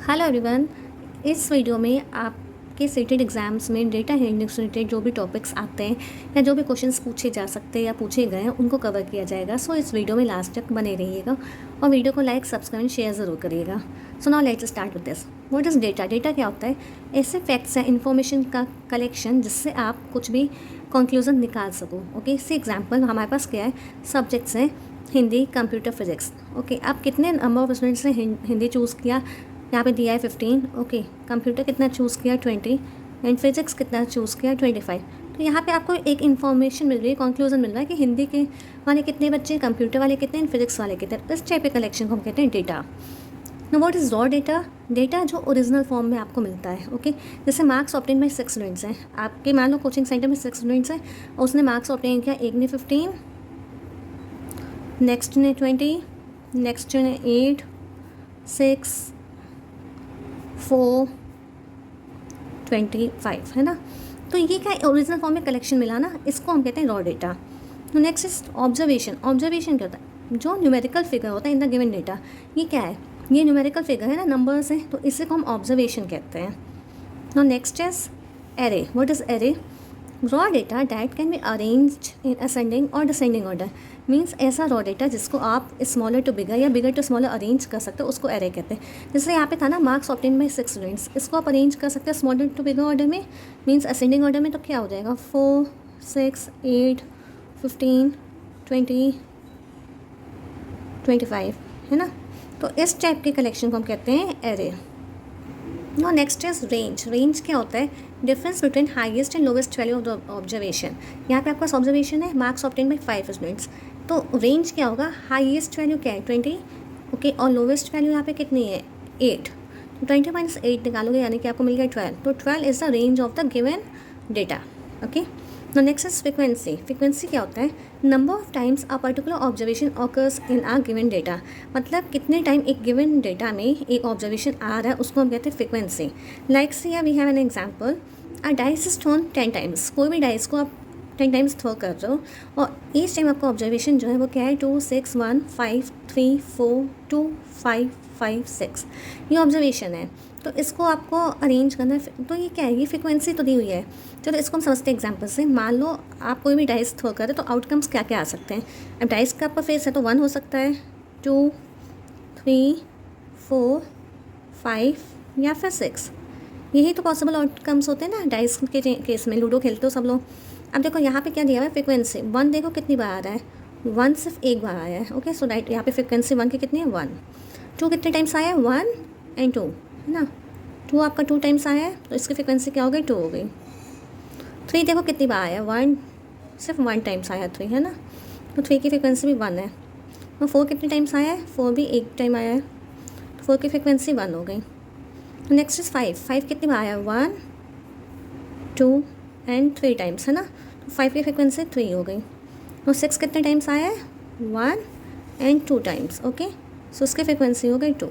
Hello everyone. इस video में आपके सीटेड एग्ज़ाम्स में डेटा हैंडलिंग से रिलेटेड जो भी टॉपिक्स आते हैं या जो भी क्वेश्चंस पूछे जा सकते हैं या पूछे गए हैं उनको कवर किया जाएगा। सो इस वीडियो में लास्ट तक बने रहिएगा और वीडियो को लाइक सब्सक्राइब एंड शेयर ज़रूर करिएगा। So now let's start with this. What is data? Data क्या होता है? ऐसे फैक्ट्स हैं, इन्फॉर्मेशन का कलेक्शन जिससे आप कुछ भी कंक्लूजन निकाल सको। ओके, से एग्जाम्पल हमारे पास क्या है, सब्जेक्ट्स हैं हिंदी, कंप्यूटर, फिजिक्स। ओके, आप कितने नंबर ऑफ स्टूडेंट्स ने हिंदी चूज़ किया, यहाँ पे दिया है 15। ओके, कंप्यूटर कितना चूज़ किया 20 एंड फिजिक्स कितना चूज़ किया 25। तो यहाँ पे आपको एक इन्फॉर्मेशन मिल रही है, कंक्लूजन मिल रहा है कि हिंदी के वाले कितने बच्चे, कंप्यूटर वाले कितने एंड फिजिक्स वाले कितने। इस टाइप के कलेक्शन को हम कहते हैं data. Know what is raw data? Data जो ओरिजिनल फॉर्म में आपको मिलता है। ओके, जैसे मार्क्स ऑब्टेन बाई 6 स्टूडेंट्स हैं आपके, मान लो कोचिंग सेंटर में 6 स्टूडेंट्स हैं और उसने मार्क्स ऑब्टेन किया, एक ने 15, नेक्स्ट ने 20, नेक्स्ट ने 8, 6, 4, 25, है ना। तो ये क्या ओरिजिनल फॉर्म में कलेक्शन मिला ना, इसको हम कहते हैं रॉ डेटा। तो नेक्स्ट इज ऑब्जर्वेशन। ऑब्जर्वेशन क्या होता है? जो न्यूमेरिकल फिगर होता है इन द गिवन डेटा, ये क्या है? ये न्यूमेरिकल फिगर है ना, नंबर्स हैं, तो इसे को हम ऑब्जर्वेशन कहते हैं। तो next is array. What is array? Raw data that can be arranged in ascending और डिसेंडिंग ऑर्डर। मीन्स ऐसा रॉ डेटा जिसको आप स्मॉलर टू बिगर या बिगर टू स्मॉलर अरेंज कर सकते हो, उसको एरे कहते हैं। जैसे यहाँ पे था ना मार्क्स ऑब्टेन बाई 6 स्टूडेंट्स, इसको आप अरेंज कर सकते हैं स्मॉलर टू बिगर ऑर्डर में, मीन्स असेंडिंग ऑर्डर में। तो क्या हो जाएगा 4, 6, 8, 15, 20, 25, है ना। तो इस टाइप के कलेक्शन को हम कहते हैं array. No next is range. Range क्या होता है? Difference between highest and lowest value of the observation. यहाँ पे आपके पास ऑब्जर्वेशन है, मार्क्स ऑब्टेन बाई 5 स्टूडेंट्स, तो रेंज क्या होगा? हाईएस्ट वैल्यू क्या है 20, ओके, और लोवेस्ट वैल्यू यहाँ पे कितनी है 8। तो 20 माइनस 8 निकालोगे यानी कि आपको मिल गया 12। तो 12 is the range of the given data. Okay, no next is frequency. Frequency क्या होता है? Number of times a particular observation occurs in a given data. मतलब कितने टाइम एक गिवन डेटा में एक ऑब्जर्वेशन आ रहा है, उसको हम कहते हैं frequency. Like see we have an example, a dice is thrown 10 times. कोई भी डाइस को आप 10 टाइम्स थ्रो कर रहे हो और ईच टाइम आपका ऑब्जर्वेशन जो है वो क्या है 2, 6, 1, 5, 3, 4, 2, 5, 5, 6, ये ऑब्जर्वेशन है। तो इसको आपको अरेंज करना है। तो ये क्या है? ये फ्रिक्वेंसी तो दी हुई है। चलो इसको हम समझते हैं एग्जाम्पल से। मान लो आप कोई भी डाइस थ्रो करें तो आउटकम्स क्या क्या आ सकते हैं। अब डाइस का आपका फेस है तो 1 हो सकता है, 2, 3, 4, 5 या फिर 6। यही तो पॉसिबल आउटकम्स होते हैं ना डाइस के केस में। लूडो खेलते हो सब लोग। अब देखो यहाँ पे क्या दिया हुआ है फ्रिक्वेंसी। 1 देखो कितनी बार आ रहा है, 1 सिर्फ एक बार आया है। ओके, सो राइट, यहाँ पे फ्रिक्वेंसी 1 की कितनी है 1। 2 कितने टाइम्स आया है 1 एंड 2, है ना। 2 आपका 2 टाइम्स आया है तो इसकी फ्रिक्वेंसी क्या हो गई 2 हो गई। 3 देखो कितनी बार आया है 1, सिर्फ 1 टाइम्स आया है 3, है ना, तो 3 की फ्रिक्वेंसी भी 1 है। और 4 कितने टाइम्स आया है 4 भी एक टाइम आया है, तो 4 की फ्रिक्वेंसी 1 हो गई। तो नेक्स्ट इज 5 कितनी बार आया है 1, 2 एंड 3 टाइम्स, है ना, तो 5 की फ्रिक्वेंसी 3 हो गई। और 6 कितने टाइम्स आया है 1 एंड 2 टाइम्स। ओके, सो उसकी फ्रिक्वेंसी हो गई 2।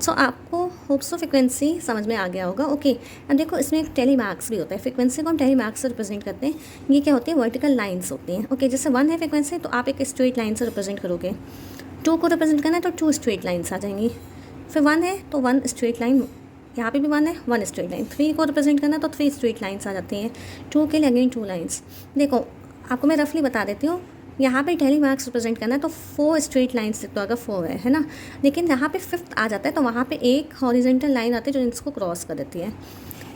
सो आपको होप्स सो फ्रिक्वेंसी समझ में आ गया होगा। ओके, अब देखो इसमें एक टेली मार्क्स भी होता है। फ्रिक्वेंसी को हम टेली मार्क्स से रिप्रेजेंट करते हैं। ये क्या होती है? वर्टिकल लाइंस होती हैं। ओके, जैसे 1 है फ्रिक्वेंसी तो आप एक स्ट्रेट लाइन से रिप्रेजेंट करोगे। 2 को रिप्रेजेंट करना है तो 2 स्ट्रेट लाइन्स आ जाएंगी। फिर 1 है तो 1 स्ट्रेट लाइन, यहाँ पे भी 1 है 1 स्ट्रेट लाइन। 3 को रिप्रेजेंट करना है तो 3 स्ट्रेट लाइन्स आ जाती हैं। 2 के लिए अगेन 2 लाइन्स। देखो आपको मैं रफली बता देती हूँ, यहाँ पे टेली मार्क्स रिप्रेजेंट करना है तो 4 स्ट्रेट लाइन्स लिख दो अगर 4 है ना। लेकिन यहाँ पे 5th आ जाता है तो वहाँ पे एक हॉरिजेंटल लाइन आती है जो इसको क्रॉस कर देती है।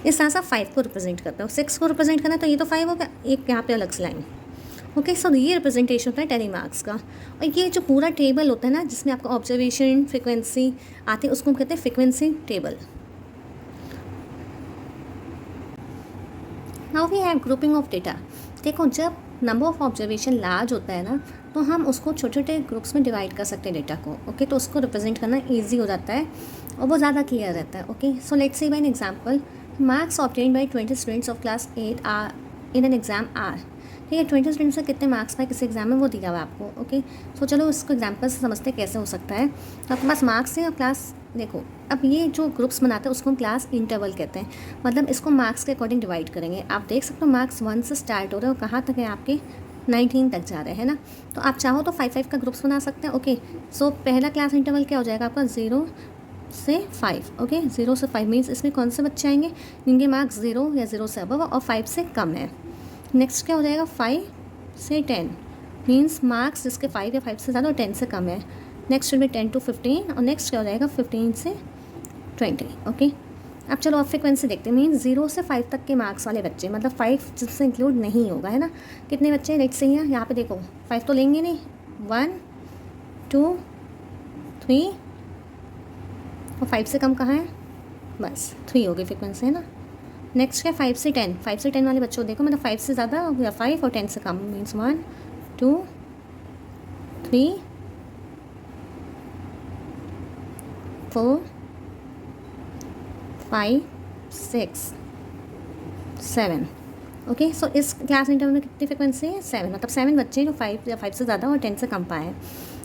इस तरह से 5 को रिप्रेजेंट करता है। 6 को रिप्रेजेंट करना है तो ये तो 5 हो गया, एक यहाँ पे अलग से लाइन। ओके, सो ये रिप्रेजेंटेशन होता है टेली मार्क्स का। और ये जो पूरा टेबल होता है ना जिसमें आपका ऑब्जर्वेशन फ्रिक्वेंसी आती है उसको हम कहते हैं frequency table. Now we have grouping of data. देखो जब नंबर ऑफ ऑब्जर्वेशन लार्ज होता है ना तो हम उसको छोटे छोटे ग्रुप्स में डिवाइड कर सकते हैं डेटा को। ओके, तो उसको रिप्रेजेंट करना ईजी हो जाता है और वो ज़्यादा क्लियर रहता है। Okay, so let's see by an example, marks obtained by 20 students of class 8 are in an exam are. ठीक है, 20 स्टूडेंट्स से कितने मार्क्स पाए किसी एग्जाम में वो दिया हुआ आपको। ओके, सो चलो इसको एग्जाम्पल से समझते हैं कैसे हो सकता है। तो आपके पास मार्क्स है और क्लास, देखो अब ये जो ग्रुप्स बनाते हैं उसको हम क्लास इंटरवल कहते हैं। मतलब इसको मार्क्स के अकॉर्डिंग डिवाइड करेंगे। आप देख सकते हो मार्क्स 1 से स्टार्ट हो रहे हो, कहाँ तक है आपके 19 तक जा रहे हैं ना। तो आप चाहो तो 5-5 का ग्रुप्स बना सकते हैं। ओके, सो पहला क्लास इंटरवल क्या हो जाएगा आपका 0 से 5, ओके 0 से 5 मीन्स इसमें कौन से बच्चे आएंगे जिनके मार्क्स 0 या 0 से अबव और 5 से कम है। नेक्स्ट क्या हो जाएगा 5 से 10 मीन्स मार्क्स जिसके 5 या 5 से ज़्यादा और 10 से कम है। नेक्स्ट विल बी 10 to 15 और नेक्स्ट क्या हो जाएगा 15 से 20, ओके। अब चलो अब फ्रिक्वेंसी देखते हैं। मीन्स 0 से 5 तक के मार्क्स वाले बच्चे, मतलब 5 जिससे इंक्लूड नहीं होगा, है ना। कितने बच्चे लेट्स से यहाँ पे देखो 5 तो लेंगे नहीं, 1 2 3 और 5 से कम कहाँ है, बस 3 हो गई फ्रिक्वेंसी, है ना। नेक्स्ट क्या 5 से 10, 5 से 10 वाले बच्चों को देखो, मतलब 5 से ज़्यादा या 5 और 10 से कम मीन्स 1 2 3 4 5 6 7, ओके। सो इस क्लास इंटरवल में कितनी फ्रिक्वेंसी है 7, मतलब 7 बच्चे जो 5 या 5 से ज़्यादा और 10 से कम पाए।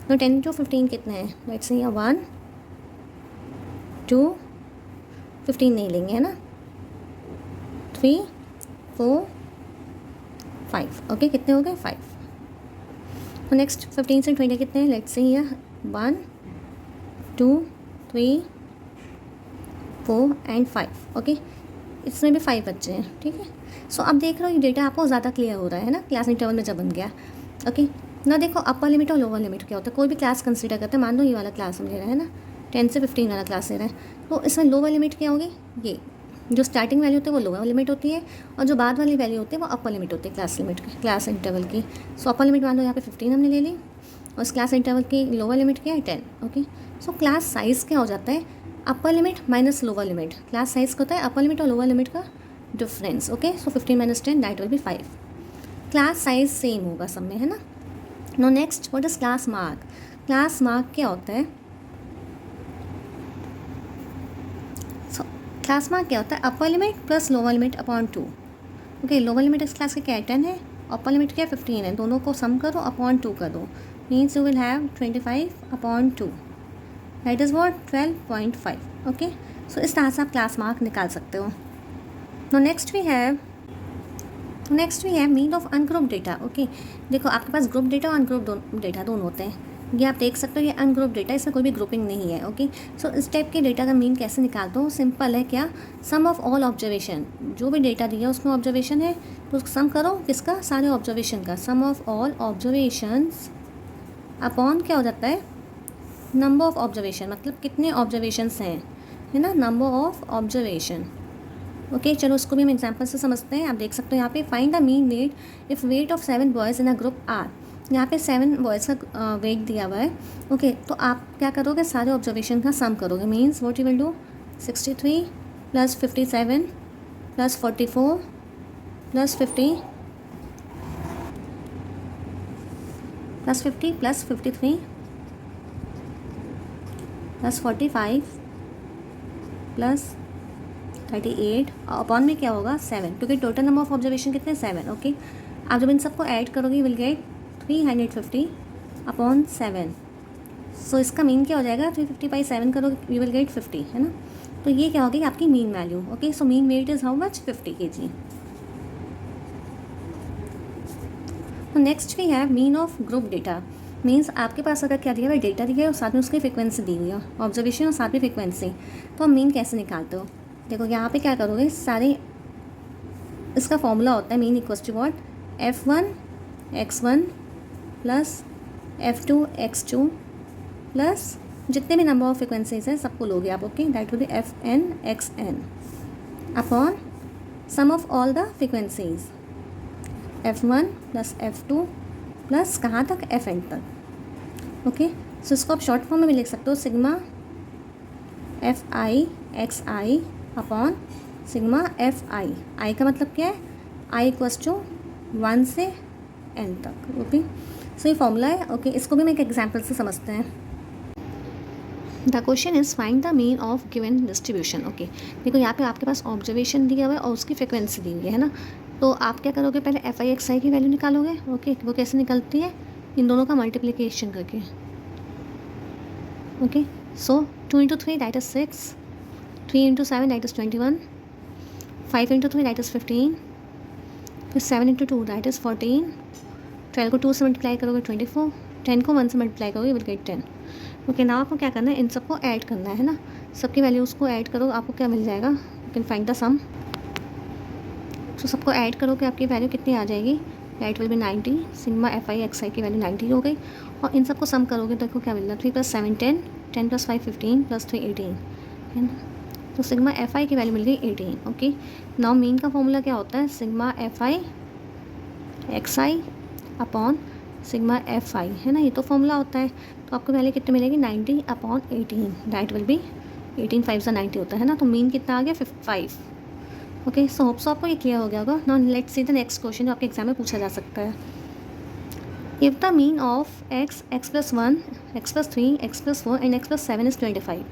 तो 10 to 15 कितने हैं, लेट्स से 1 2 15 नहीं लेंगे, है ना, 3 4 5, ओके। कितने हो गए 5। तो नेक्स्ट 15 से 20 कितने हैं, लेट्स से 1 2 3 4 एंड 5, ओके। इसमें भी 5 बच्चे हैं, ठीक है। सो अब देख रहे हो ये डेटा आपको ज़्यादा क्लियर हो रहा है ना क्लास इंटरवल में जब बन गया, ओके। ना देखो अपर लिमिट और लोअर लिमिट क्या होता है, कोई भी क्लास कंसीडर करते हैं, मान लो ये वाला क्लास हम ले रहे हैं ना, 10 से 15 वाला क्लास ले रहे हैं, तो इसमें लोअर लिमिट क्या होगी, ये जो स्टार्टिंग वैल्यू होती है वो लोअर लिमिट होती है और जो बाद वाली वैल्यू होती है वो अपर लिमिट होती है क्लास लिमिट की, क्लास इंटरवल की। सो अपर लिमिट मान लो यहाँ पे 15 हमने ले ली और इस क्लास इंटरवल की लोअर लिमिट क्या है 10, ओके। सो क्लास साइज़ क्या हो जाता है, upper limit minus lower limit. Class size का होता है अपर लिमिट और लोअर लिमिट का difference, okay. So 15 - 10 that will be 5। Class size same होगा सब में, है ना। No next what is class mark. Class mark क्या होता है, क्लास मार्क क्या होता है, upper limit plus lower limit upon 2, okay. Lower limit इस क्लास का क्या है 10 है, अपर लिमिट क्या है 15 है, दोनों को सम करो अपॉन 2 कर दो, means you will have 25 upon 2 that is what 12.5, okay. So इस तरह से आप क्लास मार्क निकाल सकते हो। No next we have mean of ungroup data, okay. देखो आपके पास ग्रुप डेटा और अनग्रुप डेटा दोनों होते हैं, ये आप देख सकते हो, ये अनग्रुप डेटा, इसमें कोई भी ग्रुपिंग नहीं है, ओके। सो इस टाइप के डेटा का मीन कैसे निकालते हो, सिंपल है, क्या सम ऑफ ऑल ऑब्जर्वेशन, जो भी डेटा दिया उसमें ऑब्जर्वेशन है तो सम करो किसका, सारे ऑब्जर्वेशन का, सम ऑफ ऑल ऑब्जर्वेशंस अपॉन क्या हो जाता है नंबर ऑफ ऑब्जर्वेशन, मतलब कितने ऑब्जर्वेशंस हैं, है ना, नंबर ऑफ ऑब्जर्वेशन, ओके। चलो उसको भी हम एग्जांपल से समझते हैं। आप देख सकते हो यहाँ पे find the mean weight if weight of 7 boys in a group are, यहाँ पे 7 बॉयज़ का वेट दिया हुआ है, ओके। तो आप क्या करोगे, सारे ऑब्जर्वेशन का सम करोगे, means what you will do 63 + 57 + 44 + 50 + 50 + 53 + 45 + 38 upon में क्या होगा 7, क्योंकि टोटल नंबर ऑफ ऑब्जर्वेशन कितने 7, ओके। आप जब इन सबको ऐड करोगे विल गेट 350 अपॉन 7। सो इसका मीन क्या हो जाएगा, 350/7 करोगे यू विल गेट 50, है ना। तो ये क्या होगी आपकी mean value, okay. So mean weight is how much 50 kg। तो next we have mean of group data, means आपके पास अगर क्या दिया हुआ डेटा दिया है और साथ में उसकी फ्रिक्वेंसी दी हुई है, ऑब्जर्वेशन और साथ में फ्रिक्वेंसी, तो हम मीन कैसे निकालते हो, देखो यहाँ पे क्या करोगे, सारे इसका फॉर्मूला होता है mean equals to what F1 x1 + F2 x2 plus जितने भी नंबर ऑफ फ्रिक्वेंसीज हैं सबको लोगे आप, okay. That will be Fn xn upon sum of all the frequencies F1 + F2 plus कहाँ तक Fn तक, ओके। सो इसको आप शॉर्ट फॉर्म में भी लिख सकते हो, sigma Fi xi upon sigma Fi। i का मतलब क्या है, i = 1 से n तक, ओके। सो ये फॉर्मूला है, ओके। इसको भी मैं एक एग्जांपल से समझते हैं। The question is find the mean of given distribution, okay. देखो यहाँ पे आपके पास ऑब्जर्वेशन दिया हुआ है और उसकी फ्रिक्वेंसी दी हुई है ना, तो आप क्या करोगे, पहले Fi xi की वैल्यू निकालोगे, ओके। वो कैसे निकलती है, इन दोनों का मल्टीप्लिकेशन करके, okay. So 2 × 3 that is 6, 3 × 7 that is 21, 5 × 3 that is 15, फिर 7 × 2 दैट इज़ 14, 12 को 2 से मल्टीप्लाई करोगे 24, 10 को 1 से मल्टीप्लाई करोगे विल गेट 10, ओके। नाउ आपको क्या करना है, इन सबको ऐड करना है ना। सबकी वैल्यूज़ को ऐड करो, आपको क्या मिल जाएगा, यू कैन फाइंड द सम। तो सबको ऐड करो कि आपकी वैल्यू कितनी आ जाएगी, right will be 90, sigma F I X I की वैल्यू 90 हो गई। और इन सबको सम करोगे तो देखो क्या मिल रहा है, 3 + 7 10, 10 + 5 15 + 3 18, है ना। तो सिग्मा एफ आई की वैल्यू मिल गई 18। ओके, नाउ मीन का फॉर्मूला क्या होता है, sigma F I X I upon sigma F आई, है ना, ये तो फॉर्मूला होता है। तो आपको वैल्यू कितनी मिलेगी, 90 अपॉन 18, दैट विल बी 18 5 सा 90 होता है ना। तो मीन कितना आ गया, 5। ओके, सो होप्स आपको ये क्लियर हो गया होगा। Now let's see the next question जो आपके एग्जाम में पूछा जा सकता है। If the mean of x, x + 1, x + 3, x + 4 and x + 7 is 25,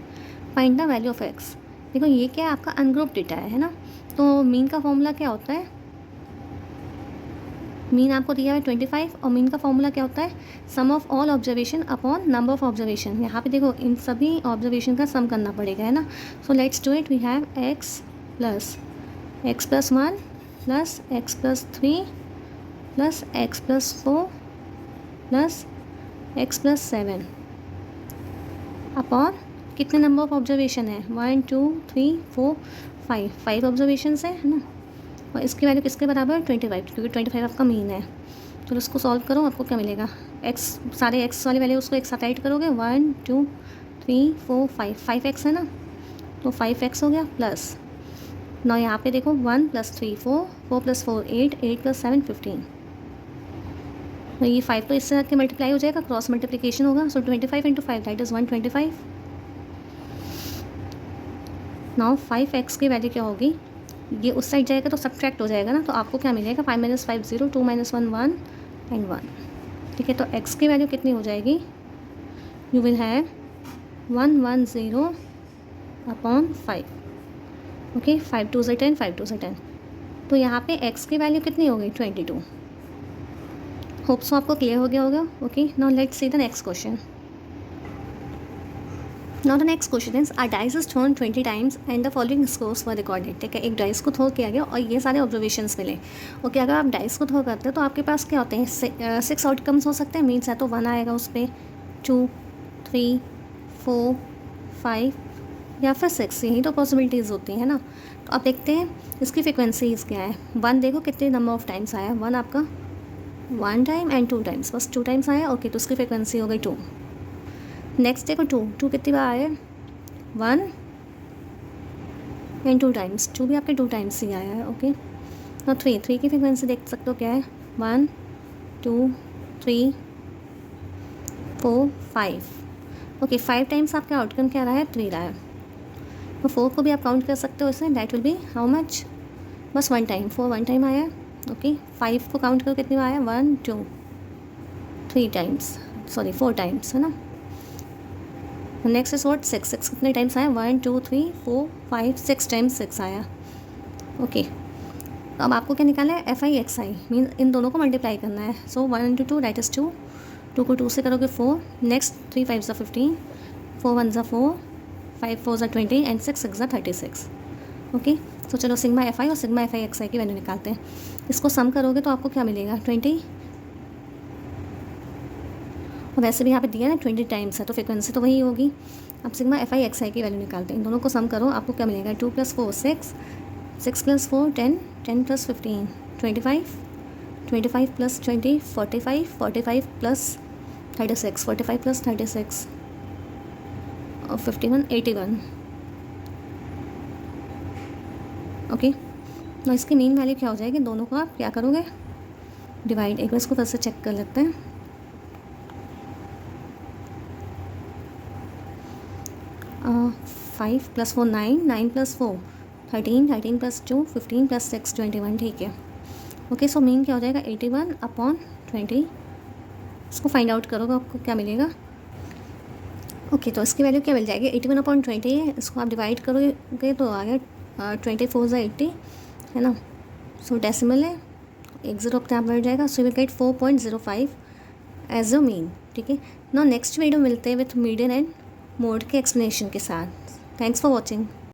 find the value of x. देखो ये क्या है, आपका अनग्रुप डेटा है ना। तो मीन का फॉर्मूला क्या होता है, मीन आपको दिया है 25 और मीन का फॉर्मूला क्या होता है, sum of all observation upon number of observation. यहाँ पे देखो इन सभी ऑब्जर्वेशन का सम करना पड़ेगा, है ना। So let's do it. We have x + 1 + x + 3 + x + 4 + x + 7 upon कितने नंबर ऑफ ऑब्जर्वेशन है, 1 2 3 4 5 ऑब्जर्वेशन है ना। और इसकी वैल्यू किसके बराबर है, 25, क्योंकि 25 आपका मीन है। तो इसको सॉल्व करो, आपको क्या मिलेगा, एक्स, सारे एक्स वाली वैल्यू उसको एक साथ ऐड करोगे, 1 2 3 4 5x है ना। तो 5x हो गया प्लस, ना यहाँ पे देखो 1 + 3 4, 4 + 4 8, 8 + 7 15। तो ये 5 तो इससे आके मल्टीप्लाई हो जाएगा, क्रॉस मल्टीप्लिकेशन होगा। सो 25 × 5 दैट इज़ 125। नाउ 5x की वैल्यू क्या होगी, ये उस साइड जाएगा तो सब्ट्रैक्ट हो जाएगा ना। तो आपको क्या मिलेगा, 5 - 5 0, 2 - 1 1 एंड 1। ठीक है, तो x की वैल्यू कितनी हो जाएगी, you will have 110 upon 5। Okay, 5 2 10, 5 2 10। तो यहाँ पे x की वैल्यू कितनी हो गई, 22। होप सो आपको क्लियर हो गया होगा। Okay, now let's see the next question. Now the next question is, a dice is thrown 20 times and the following scores were recorded। ठीक है, एक डाइस को थ्रो किया गया और ये सारे ऑब्जर्वेशंस मिले। ओके, अगर आप डाइस को थ्रो करते हैं तो आपके पास क्या होते हैं, 6 आउटकम्स हो सकते हैं। मीन्स है तो 1 आएगा उस पर, 2 3 4 5 या फिर 6, यही तो पॉसिबिलिटीज़ होती हैं ना। तो आप देखते हैं इसकी फ्रिक्वेंसीज क्या है। 1 देखो कितने नंबर ऑफ टाइम्स आया, 1 आपका 1 टाइम एंड 2 टाइम्स, बस 2 टाइम्स आया। ओके, तो उसकी फ्रिक्वेंसी हो गई 2। नेक्स्ट देखो 2 कितनी बार आया, 1 एंड 2 टाइम्स, 2 भी आपके 2 टाइम्स ही आया है। ओके, और 3 की फ्रिक्वेंसी देख सकते हो क्या है, 1 2 3 4 5। ओके, 5 टाइम्स आपका आउटकम क्या रहा है, 3 रहा है। तो 4 को भी आप काउंट कर सकते हो इसमें, that will B how much, बस 1 टाइम, 4 1 टाइम आया। ओके, 5 को काउंट करो कितनी बार आया, 1 2 3 टाइम्स, सॉरी 4 टाइम्स, है ना। नेक्स्ट इज व्हाट, 6 कितने टाइम्स आया, 1 2 3 4 5 6 टाइम्स 6 आया। ओके, तो अब आपको क्या निकालना है, F I X I, mean in दोनों को मल्टीप्लाई करना है। सो 1 × 2 दैट इज़ 2, 2 को 2 से करोगे 4, नेक्स्ट 3 5 ज़ा 15, 4 1 ज़ा 4, 5 4 ज़ा 20 एंड 6 6 ज़ा 36। ओके, तो चलो सिग्मा एफ आई और sigma F I X I की वैल्यू निकालते हैं। इसको सम करोगे तो आपको क्या मिलेगा, 20। और वैसे भी यहाँ पे दिया ना 20 टाइम्स है, तो फ्रिक्वेंसी तो वही होगी। अब sigma F I X I की वैल्यू निकालते हैं, इन दोनों को सम करो, आपको क्या मिलेगा, 2 + 4 6, 6 + 4 10, 10 + 15 25, 25 + 20 45, 45 + 36, 45 + 36 और 51 81। ओके, तो इसकी मीन वैल्यू क्या हो जाएगी, दोनों को आप क्या करोगे, डिवाइड। एक बार इसको फिर से चेक कर लेते हैं। 5 + 4 9, 9 + 4 13, 13 + 2 15 + 6 21। ठीक है। ओके, सो मीन क्या हो जाएगा, 81 अपॉन 20। इसको फाइंड आउट करोगे, आपको क्या मिलेगा। ओके, तो इसकी वैल्यू क्या मिल जाएगी, 81 अपॉन 20 है। इसको आप डिवाइड करोगे तो आ गया 24 ज़ा 80, है ना। सो डेसिमल है, एक ज़ीरो अपने आप बढ़ जाएगा। So will get 4.05 as a mean. ठीक है, ना नेक्स्ट वीडियो मिलते हैं विथ मीडियन एंड मोड के एक्सप्लेनेशन के साथ। Thanks for watching.